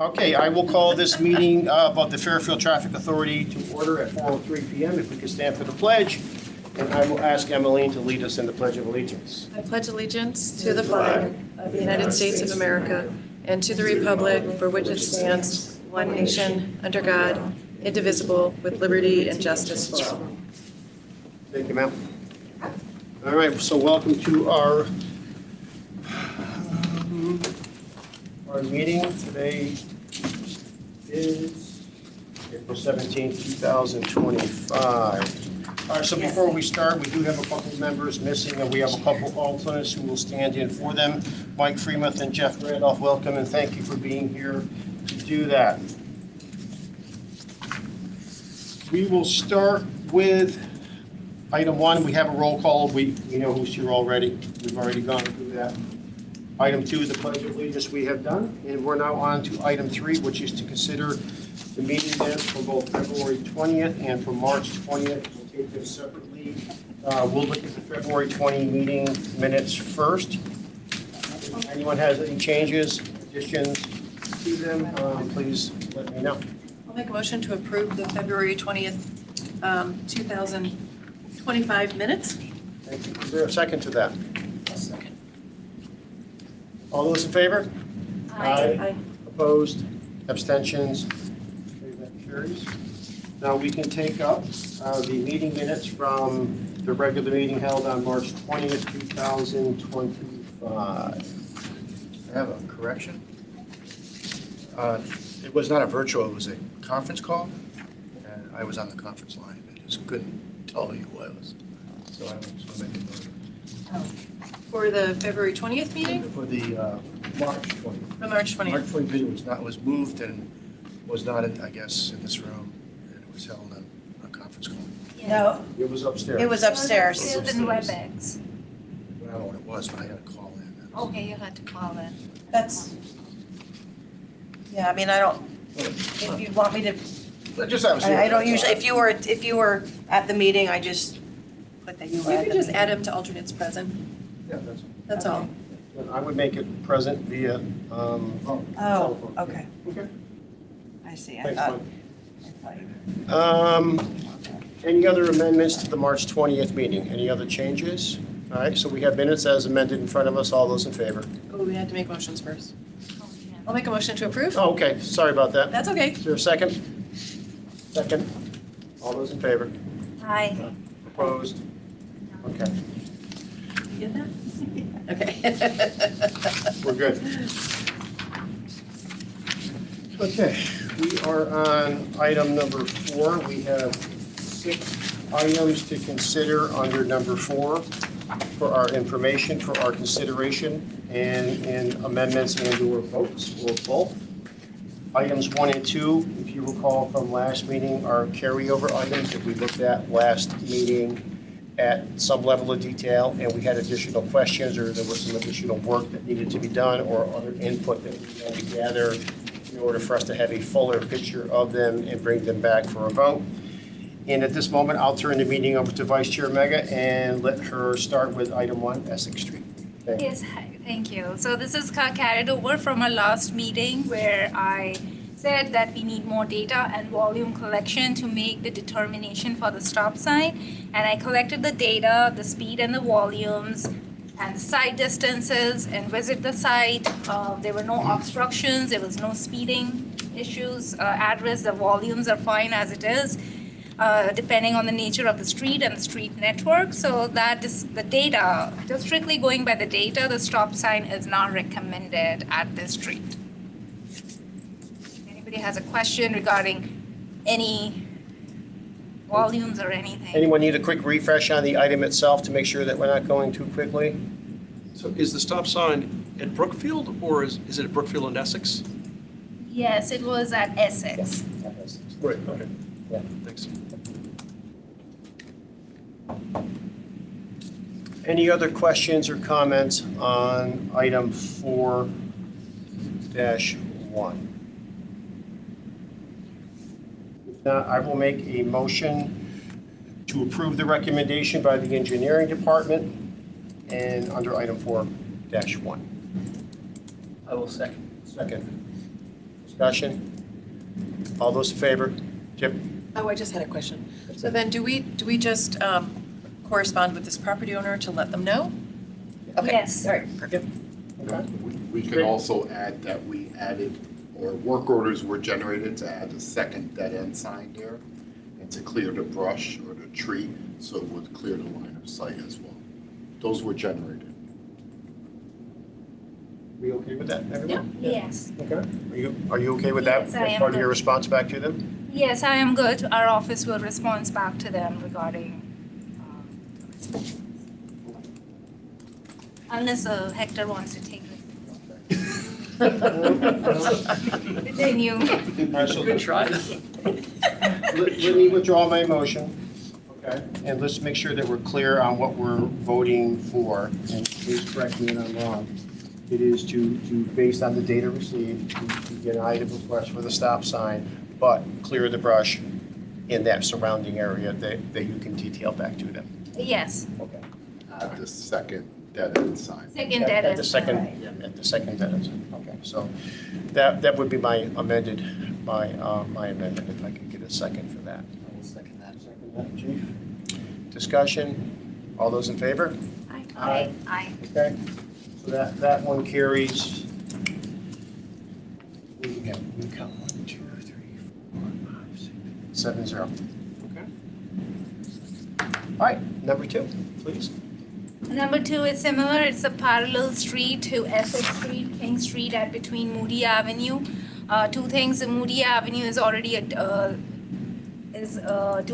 Okay, I will call this meeting of the Fairfield Traffic Authority to order at 4:03 PM. If we could stand for the pledge, and I will ask Emmeline to lead us in the Pledge of Allegiance. I pledge allegiance to the flag of the United States of America and to the republic for which it stands, one nation, under God, indivisible, with liberty and justice for all. Thank you, ma'am. All right, so welcome to our meeting. Today is April 17th, 2025. All right, so before we start, we do have a couple of members missing, and we have a couple of alternates who will stand in for them. Mike Freemuth and Jeff Randolph, welcome, and thank you for being here to do that. We will start with item 1. We have a roll call. We know who's here already. We've already gone through that. Item 2 is the Pledge of Allegiance we have done, and we're now on to item 3, which is to consider the meeting minutes for both February 20th and for March 20th. We'll take them separately. We'll look at the February 20 meeting minutes first. If anyone has any changes, additions to them, please let me know. I'll make a motion to approve the February 20th, 2025 minutes. Thank you. Is there a second to that? Second. All those in favor? Aye. Opposed? Abstentions? Okay, that carries. Now we can take up the meeting minutes from the regular meeting held on March 20th, 2025. I have a correction. It was not a virtual, it was a conference call, and I was on the conference line. I just couldn't tell who it was. So I just want to make a note. For the February 20th meeting? For the March 20th. The March 20th. March 20th meeting was moved and was not, I guess, in this room, and it was held on a conference call. No, It was upstairs. it was upstairs. It was in WebEx. I don't know what it was, but I had to call in. Okay, you had to call in. That's, yeah, I mean, I don't, if you want me to, I don't usually, if you were at the meeting, I just put that you were You at could the just meeting. add them to alternates present. Yeah, That's all. I would make it present via Oh, telephone. okay, Okay. I see. I Thanks, thought Mike. Any other amendments to the March 20th meeting? Any other changes? All right, so we have minutes as amended in front of us. All those in favor? Oh, we had to make motions first. Oh, yeah. I'll make a motion to approve. Oh, okay, sorry about that. That's okay. Is there a second? Second. All those in favor? Hi. Opposed? Okay, You get that? Okay. we're good. Okay, we are on item number 4. We have 6 items to consider under number 4 for our information, for our consideration, and in amendments and/or votes, or both. Items 1 and 2, if you recall from last meeting, are carryover items that we looked at last meeting at some level of detail, and we had additional questions, or there was some additional work that needed to be done, or other input that we had to gather in order for us to have a fuller picture of them and bring them back for a vote. And at this moment, I'll turn the meeting over to Vice Chair Mega and let her start with item 1, Essex Street. Thank you. Yes, hi, thank you. So this is carried over from our last meeting where I said that we need more data and volume collection to make the determination for the stop sign. And I collected the data, the speed and the volumes, and the site distances, and visit the site. There were no obstructions, there was no speeding issues at risk. The volumes are fine as it is. Depending on the nature of the street and the street network. So that is the data, just strictly going by the data, the stop sign is not recommended at this street. Anybody has a question regarding any volumes or anything? Anyone need a quick refresh on the item itself to make sure that we're not going too quickly? So is the stop sign at Brookfield, or is it at Brookfield and Essex? Yes, it was at Essex. Right, okay. Yeah. Thanks. Any other questions or comments on item 4-1? If not, I will make a motion to approve the recommendation by the engineering department and under item 4-1. I will second. Second. Discussion? All those in favor? Chip? Oh, I just had a question. So then do we just correspond with this property owner to let them know? Okay. Yes. All right, perfect. Okay. We can also add that we added, or work orders were generated to add a second dead end sign there and to clear the brush or the tree, so it would clear the line of sight as well. Those were generated. We okay with that, everyone? Yes. Okay. Are you okay with that? Yes, I As am part of your good. response back to them? Yes, I am good. Our office will respond back to them regarding, unless Hector wants to take it. Then you. All right, so Good try. let me withdraw my motion. Okay. And let's make sure that we're clear on what we're voting for, and please correct me if I'm wrong. It is to, based on the data received, to get an item request for the stop sign, but clear the brush in that surrounding area that you can detail back to them. Yes, Okay. Add the second dead end sign. second dead At end the second, sign. yeah, at the second dead end sign. Okay, so that would be my amendment, if I could get a second for that. I will second that. Second that, Chief. Discussion, all those in favor? Aye. Aye. Okay, so that one carries. We count 1, 2, 3, 4, 5, 6, 7, 0. Okay. All right, number 2, please. Number 2 is similar. It's a parallel street to Essex Street, King Street at between Moody Avenue. Two things. Moody Avenue is already do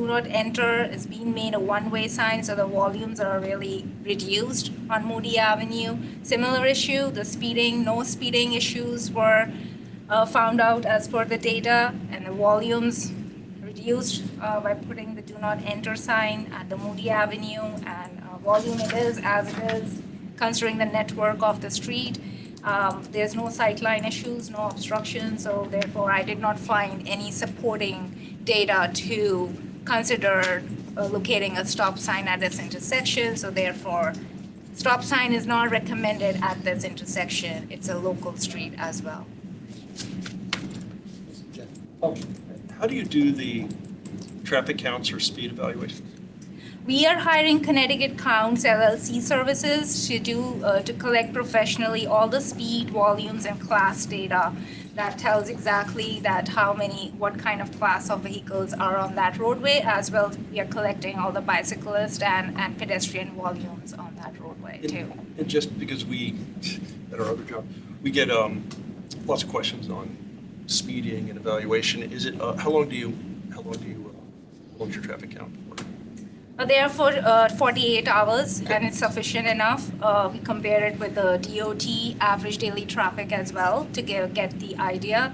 not enter. It's being made a one-way sign, so the volumes are really reduced on Moody Avenue. Similar issue. The no speeding issues were found out as per the data, and the volumes reduced by putting the do not enter sign at the Moody Avenue, and volume it is as it is considering the network of the street. There's no sightline issues, no obstruction, so therefore I did not find any supporting data to consider locating a stop sign at this intersection, so therefore stop sign is not recommended at this intersection. It's a local street as well. How do you do the traffic counts or speed evaluations? We are hiring Connecticut Counts LLC services to do to collect professionally all the speed, volumes, and class data that tells exactly that what kind of class of vehicles are on that roadway, as well as we are collecting all the bicyclist and pedestrian volumes on that roadway too. And just because we, at our other job, we get lots of questions on speeding and evaluation. Is it how long do you hold your traffic count for? They are for 48 hours, and it's sufficient enough. We compare it with the DOT average daily traffic as well to get the idea,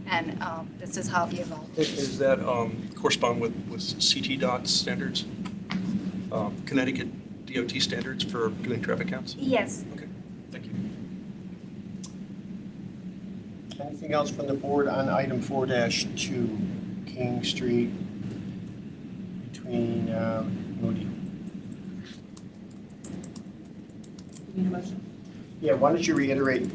and this is how we evaluate. Does that correspond with CT DOT standards, Connecticut DOT standards for doing traffic counts? Yes. Okay, thank you. Anything else from the board on item 4-2, King Street between Moody? Need a motion? Yeah, why don't you reiterate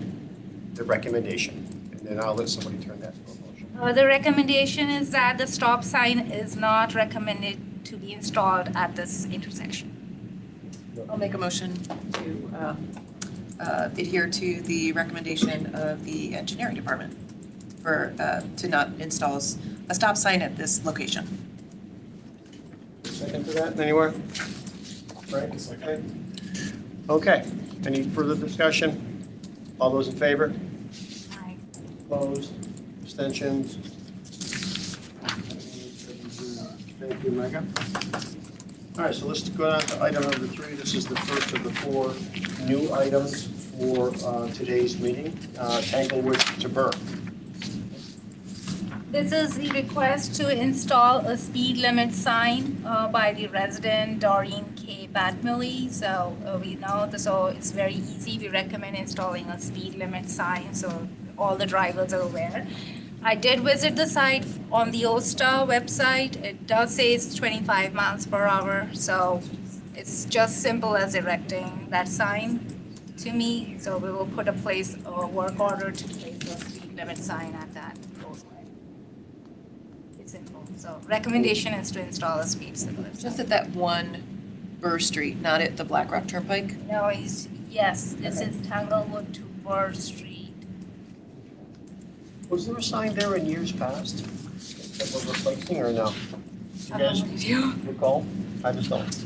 the recommendation, and then I'll let somebody turn that to a motion. The recommendation is that the stop sign is not recommended to be installed at this intersection. I'll make a motion to adhere to the recommendation of the engineering department to not install a stop sign at this location. Second to that, anywhere? Frank, okay. Okay, any further discussion? All those in favor? Aye. Opposed? Abstentions? Thank you, Megan. All right, so let's go on to item number 3. This is the first of the 4 new items for today's meeting. Tanglewood to Burke. This is the request to install a speed limit sign by the resident Doreen K. Batmilly. So we know so it's very easy. We recommend installing a speed limit sign so all the drivers are aware. I did visit the site on the OSTA website. It does say it's 25 miles per hour, so it's just simple as erecting that sign to me. So we will put a work order to place a speed limit sign at that road. simple. So recommendation is to install a speed limit sign. Just at that one Burr Street, not at the Black Rock Turnpike? No, yes, this is Tanglewood to Burr Street. Was there a sign there in years past that we're replacing or no? You guys recall? I just don't.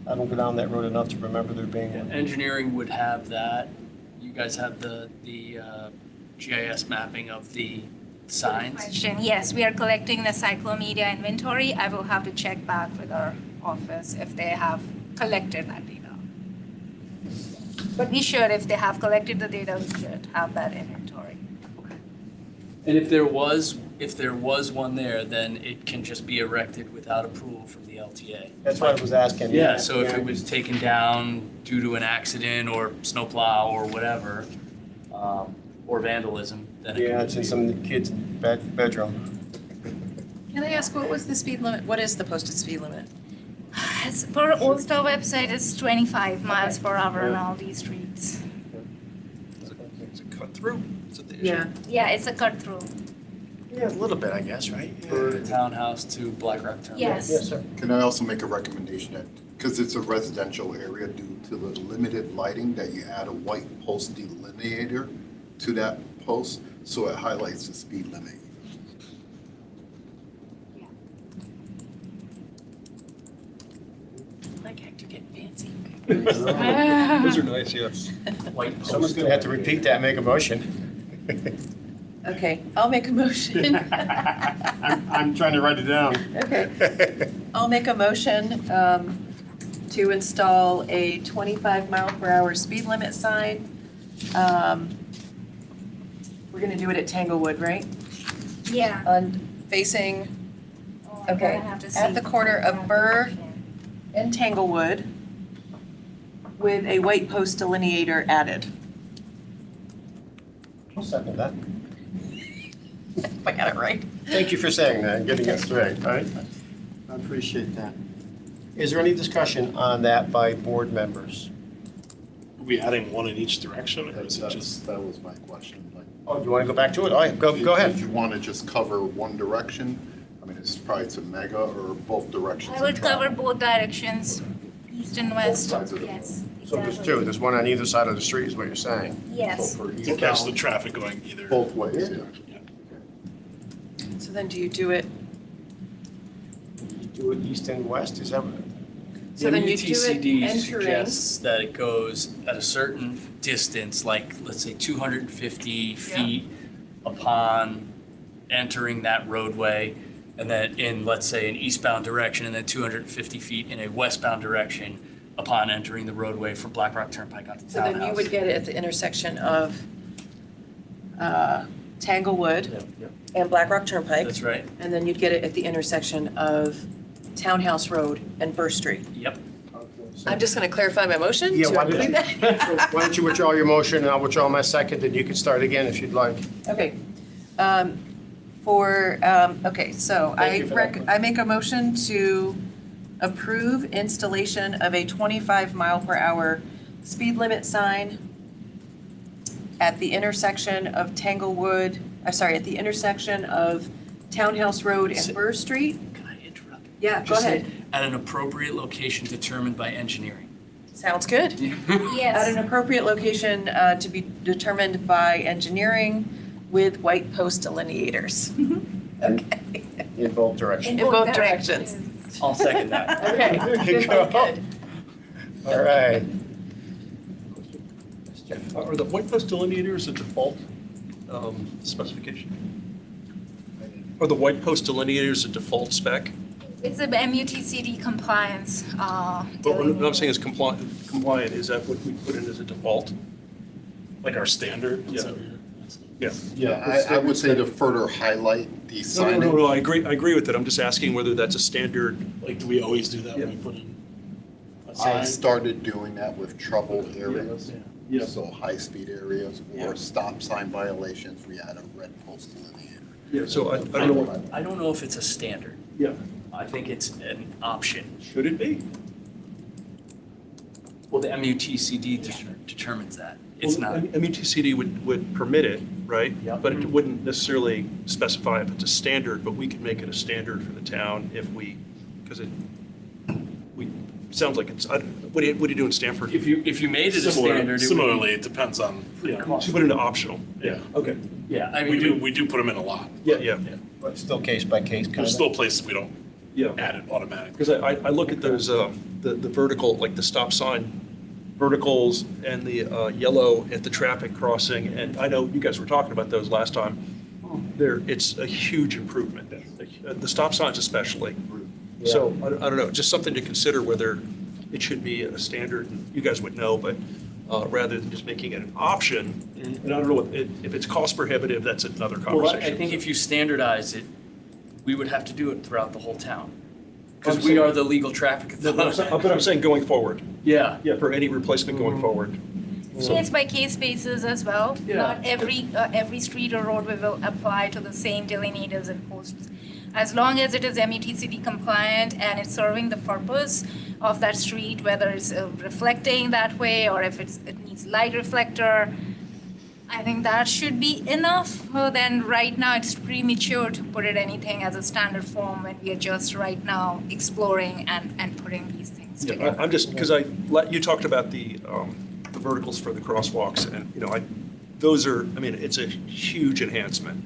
I don't go down that road enough to remember there being one. Engineering would have that. You guys have the GIS mapping of the signs. Question, yes, we are collecting the cyclomedia inventory. I will have to check back with our office if they have collected that data. But we should, if they have collected the data, we should have that inventory. And if there was one there, then it can just be erected without approval from the LTA. That's what I was asking. Yeah, so if it was taken down due to an accident or snowplow or whatever, or vandalism, then it Yeah, can it's in be. some kid's bedroom. Can I ask, what was the speed limit? What is the posted speed limit? As per Old Star website, it's 25 miles per hour on all these streets. Is it cut through? Is it the issue? Yeah. Yeah, it's a cut through. Yeah, a little bit, I guess, right? For the townhouse to Black Rock Turnpike. Yes. Yes, sir. Can I also make a recommendation that, because it's a residential area, due to the limited lighting, that you add a white post delineator to that post, so it highlights the speed limit. Like Hector getting fancy. Those are nice, yeah. White Someone's gonna have to repeat that and make a motion. Okay, I'll make a motion. I'm trying to write it down. Okay. I'll make a motion to install a 25 mile per hour speed limit sign. We're gonna do it at Tanglewood, right? Yeah. Facing Oh, I'm Okay, gonna have to at see the corner of exact Burr location. and Tanglewood with a white post delineator added. I'll second that. If I got it right. Thank you for saying that and getting us straight, all right? I appreciate that. Is there any discussion on that by board members? Are we adding one in each direction, or is it That just? was my question. Like, Oh, you want to go back to it? All right, go ahead. If you want to just cover one direction, I mean, it's probably to Mega or both directions. I would of cover travel. both directions, east and west. sides of the Yes. So there's exactly. two, there's one on either side of the street is what you're saying. Yes. So for To catch the eastbound, traffic going either. both ways, yeah. So then do you do it, You do it east and west, is that what? so then you do it MUTCD entering? suggests that it goes at a certain distance, like, let's say 250 feet upon entering that roadway, and then in, let's say, an eastbound direction, and then 250 feet in a westbound direction upon entering the roadway from Black Rock Turnpike onto So Townhouse. then you would get it at the intersection of Tanglewood and Black Rock Turnpike. That's right. And then you'd get it at the intersection of Townhouse Road and Burr Street. Yep. I'm just gonna clarify my motion Yeah, to why include that. why don't you withdraw your motion and I'll withdraw my second, and you can start again if you'd like. Okay. Okay, so Thank you for that. I make a motion to approve installation of a 25 mile per hour speed limit sign at the intersection of at the intersection of Townhouse Road and Burr Street. Can I interrupt? Yeah, go Just say, ahead. at an appropriate location determined by engineering. Sounds good. At Yes. an appropriate location to be determined by engineering with white post delineators. Okay. In both directions. In both directions. I'll second that. Okay. There you Good, go. good. All right. Are the white post delineators a default specification? Are the white post delineators a default spec? It's a MUTCD compliance. But what I'm saying is compliant, is that what we put in as a default? Like our standard? Yeah. Yeah. Yeah, I would say to further highlight the signage. No, I agree with that. I'm just asking whether that's a standard. Like, do we always do that when we Yeah. put in a I sign? started doing that with troubled areas. Yeah. So high-speed areas or stop sign violations, we add a red post delineator. Yeah, so I don't know what, I don't know if it's a standard. yeah, I think it's an option. should it be? Well, the MUTCD determines that. it's Well, not. MUTCD would permit it, right? Yep. But it wouldn't necessarily specify if it's a standard, but we could make it a standard for the town if we, because sounds like it's, what do you do in Stanford? If you made it a standard, it would be. Similarly, it depends on, You put it into optional. yeah. Okay. Yeah, I mean. We do put them in a lot. Yeah. But still case by case, kind There's of. still places we don't Yeah. add it automatically. Because I look at those, the vertical, like the stop sign verticals and the yellow at the traffic crossing, and I know you guys were talking about those last time. It's a huge improvement, the stop signs especially. So, I don't know, just something to consider whether it should be a standard, and you guys would know, but rather than just making it an option, and I don't know if it's cost prohibitive, that's another Well, conversation. I think if you standardize it, we would have to do it throughout the whole town. Because I'm we saying- are the legal traffic But authority. I'm saying going forward, Yeah. yeah, for any replacement going forward. Case by case basis as well. Yeah. Not every street or roadway will apply to the same delineators and posts. As long as it is MUTCD compliant and it's serving the purpose of that street, whether it's reflecting that way or if it needs light reflector, I think that should be enough. Then right now it's premature to put it anything as a standard form when we are just right now exploring and putting these things Yeah, together. I'm just, because you talked about the verticals for the crosswalks, and, those are, it's a huge enhancement.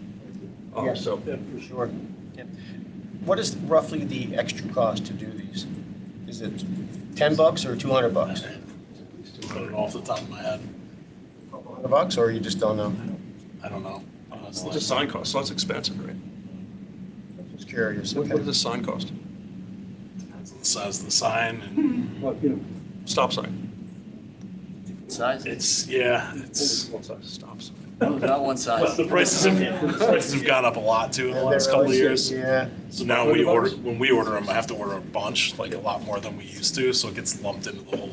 Yes, So, for sure. Yeah. What is roughly the extra cost to do these? Is it $10 or $200? I don't know off the top of my head. $100, or you just don't know? I don't know, what's a honestly. sign cost? So that's expensive, right? Just curious, What okay. does a sign cost? Depends on the size of the sign and Well, stop sign. Size? it's, What size stop sign? No, not one size. the prices have gone up a lot too in the Yeah, last they're couple of really- years. Yeah. So now when we order them, I have to order a bunch, like a lot more than we used to, so it gets lumped into the whole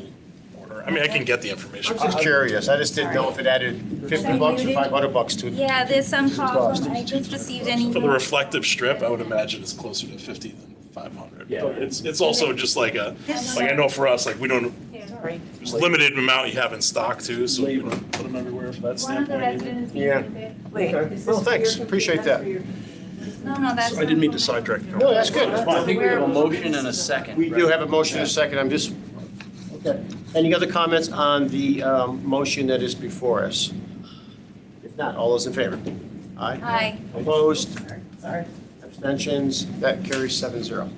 order. I mean, I can get the information. I'm just curious. I just didn't know if it added $50 or $500 to it. Yeah, there's some cost. I just received an For the email. reflective strip, I would imagine it's closer to 50 than 500. Yeah. But it's also just like I know for us, like we don't, Sorry. there's limited amount you have in stock too, so we don't put them everywhere from that One of the standpoint. either. residents. Yeah. Wait, Okay. is Well, this thanks. your Appreciate computer? that. That's for your- No, that's. I didn't mean to sidetrack. No, that's good. I think we have a motion and a second. We do right? have a motion in a second. I'm just, okay. Any other comments on the motion that is before us? If not, all those in favor? Aye. Aye. Opposed? Sorry. Abstentions? That carries 7-0.